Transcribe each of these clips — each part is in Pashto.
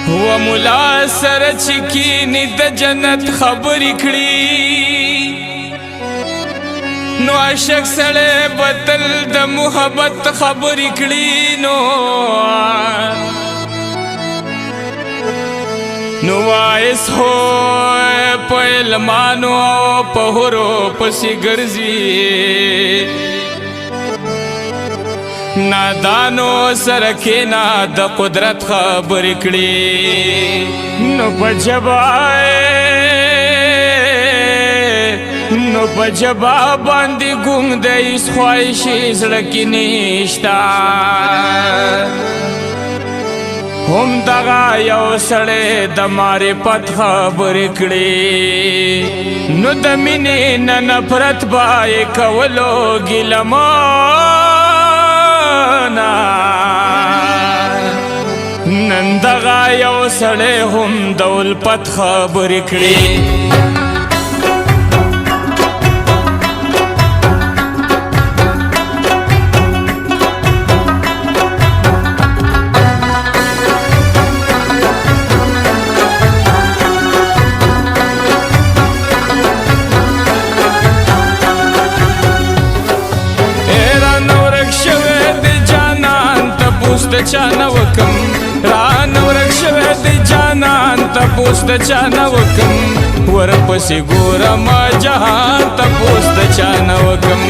و مولا سره چې کینی د جنت خبرې کړي نو عاشق سړی به تل د محبت خبرې کړي نو وایس هو په علمانو او په هورو پسې ګرځي نادانو سره کېنا د قدرت خبرې کړي نو په جبا باندې ګونګ د هیڅ خواهشي زړه کې نشته هم دغه یو سړی د معرفت خبرې کړي نو د مینې نه نفرت به یې کولو ګیلمانه نن دغه یو سړی هم د الفت خبرې کړي د چانه وکم رانه ورک شوی د جانان تپوس د چانه وکم ورپسې ګورم جهان تپوس د چانه وکم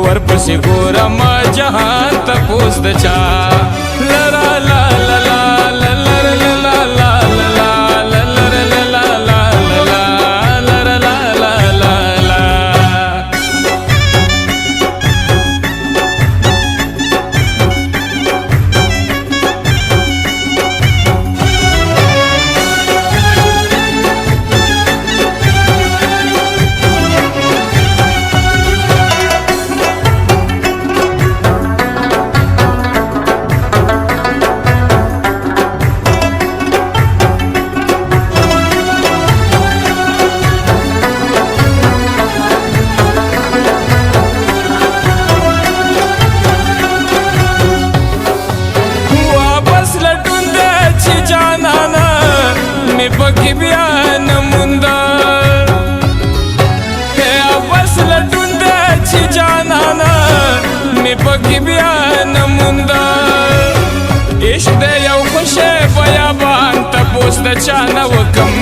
ورپسې ګورم جهان تپوس د چا لا لا لا لا لا لا لا لا لا پکی بیا نموندا بس لټون د چې جانانا می پکی بیا نموندا عشق د یو خوشه بیابان تپوس د چانه وکم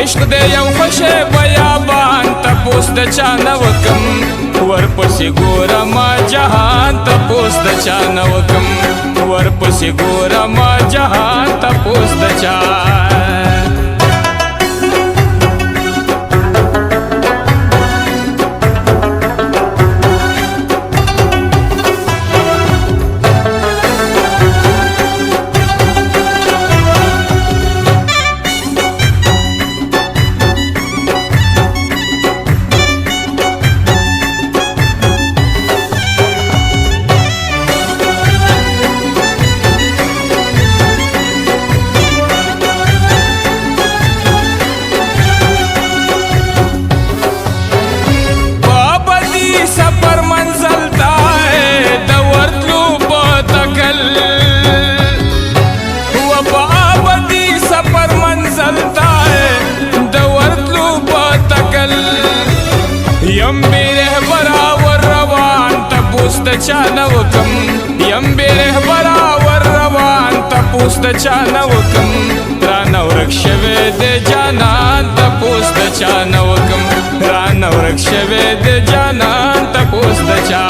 عشق د یو خوشه بیابان تپوس د چانه وکم ورپسې ګورم جهان تپوس د چانه وکم ورپسې ګورم جهان تپوس د چا یم بی رهبرا ور روان تپوس د چانه وکم یم بی رهبرا ور روان تپوس د چانه وکم رانه ورک شوی د جانان تپوس د چانه وکم رانه ورک شوی د جانان تپوس د چا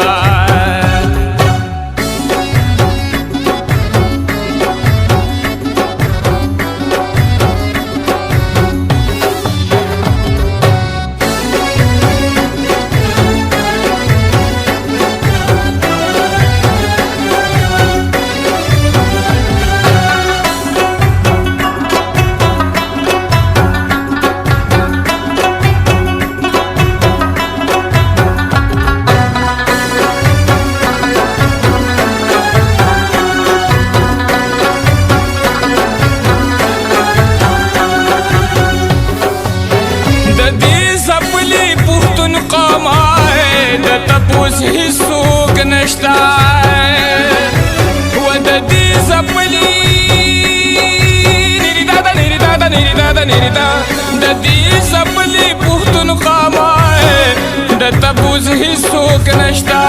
د نریدا د دې سپلی پختون قامای د تبوز هیڅوک نشتا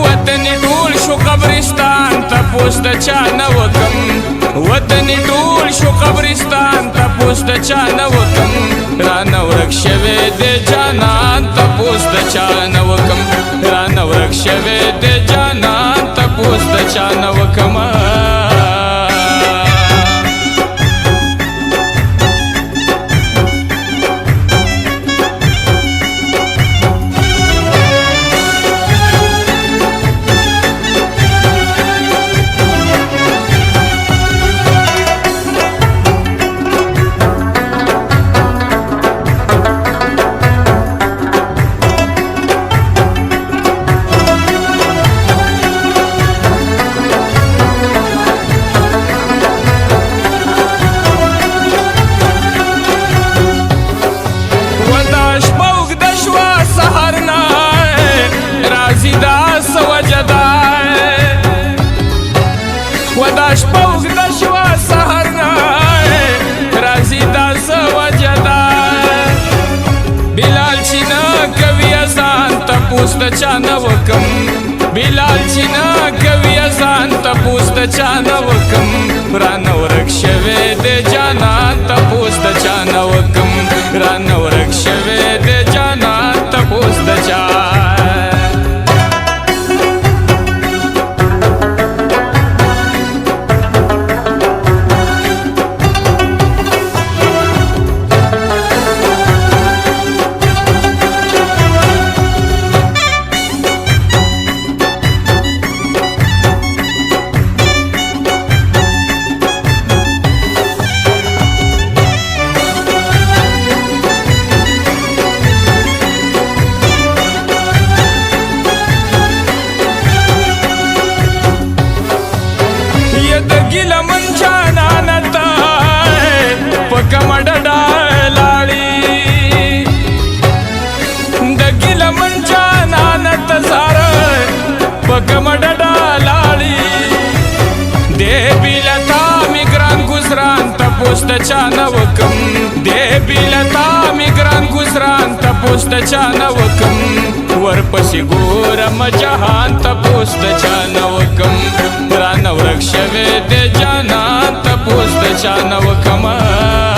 وطن ټول شو قبرستان تپوس د چا نه وکم وطن ټول شو قبرستان تپوس د چا نه وکم رانه ورک شوی د جانان تپوس د چا نه وکم رانه ورک شوی د جانان تپوس د چا نه وکم وداش پوز د شوا سحر نه رازي دا سوجدا بلال چې نه کوي اذان تپوس د چا نه وکم بلال چې نه کوي اذان تپوس د چا نه وکم رانه ورک شوی د جانان تپوس د چا نه وکم رانه ورک شوی د جانان تپوس د چا د ګیله من جانانه ته په کومه ډډه لاړې د ګیله من جانانه ته زاره په کومه ډډه لاړې دې بېلتا مې ګران ګزران تپوس د چا نه وکم دې بېلتا مې ګران ګزران تپوس د چا نه وکم ورپسې ګورم جهان تپوس د چا نه وکم رانه ورک شوی د جانان تپوس د چا نه وکم